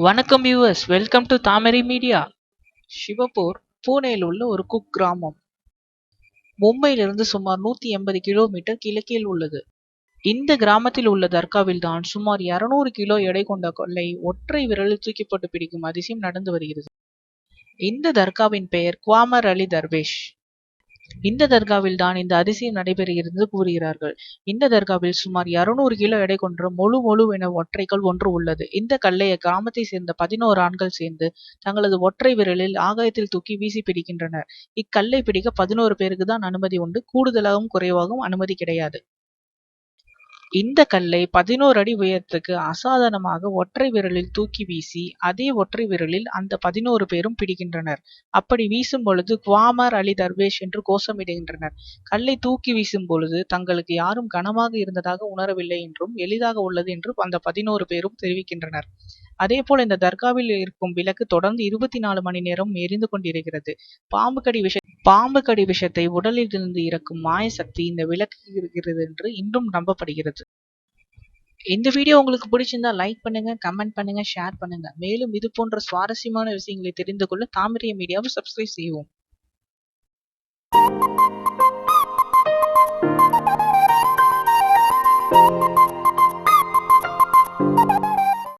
வணக்கம் viewers, welcome to Thamarai media. Shivapur பூனேயில் உள்ள ஒரு குக்கிராமம். மும்பையிலிருந்து சுமார் 180 கிலோமீட்டர் கிழக்கில் உள்ளது. இந்த கிராமத்தில் உள்ள தர்காவில் தான் சுமார் 200 கிலோ எடை கொண்ட கொள்ளை ஒற்றை விரலில் தூக்கிப்பட்டு பிடிக்கும் அதிசயம் நடந்து வருகிறது. இந்த தர்காவின் பெயர் குவாமர் அலி தர்வேஷ். இந்த தர்காவில் தான் இந்த அதிசயம் நடைபெறுகிறது கூறுகிறார்கள். இந்த தர்காவில் சுமார் 200 கிலோ எடை கொண்ட மொழு என ஒற்றைக்கல் ஒன்று உள்ளது. இந்த கல்லை கிராமத்தை சேர்ந்த 11 ஆண்கள் சேர்ந்து தங்களது ஒற்றை விரலில் ஆகாயத்தில் தூக்கி வீசி பிடிக்கின்றனர். இக்கல்லை பிடிக்க 11 பேருக்கு தான் அனுமதி உண்டு. கூடுதலாகவும் குறைவாகவும் அனுமதி கிடையாது. இந்த கல்லை 11 அடி உயரத்துக்கு அசாதாரணமாக ஒற்றை விரலில் தூக்கி வீசி அதே ஒற்றை விரலில் அந்த 11 பேரும் பிடிக்கின்றனர். அப்படி வீசும் பொழுது குவாமர் அலி தர்வேஷ் என்று கோஷமிடுகின்றனர். கல்லை தூக்கி வீசும் பொழுது தங்களுக்கு யாரும் கனமாக இருந்ததாக உணரவில்லை என்றும் எளிதாக உள்ளது என்று அந்த 11 பேரும் தெரிவிக்கின்றனர். அதேபோல் இந்த தர்காவில் இருக்கும் விளக்கு தொடர்ந்து 24 மணி நேரம் எரிந்து கொண்டிருக்கிறது. பாம்பு கடி விஷத்தை உடலில் இருந்து இறக்கும் மாய சக்தி இந்த விளக்கு இருக்கிறது என்று இன்றும் நம்பப்படுகிறது. இந்த வீடியோ உங்களுக்கு பிடிச்சிருந்தா லைக் பண்ணுங்க, கமெண்ட் பண்ணுங்க, ஷேர் பண்ணுங்க. மேலும் இது போன்ற சுவாரஸ்யமான விஷயங்களை தெரிந்து கொள்ள தாமரை மீடியாவை சப்ஸ்கிரைப் செய்வோம்.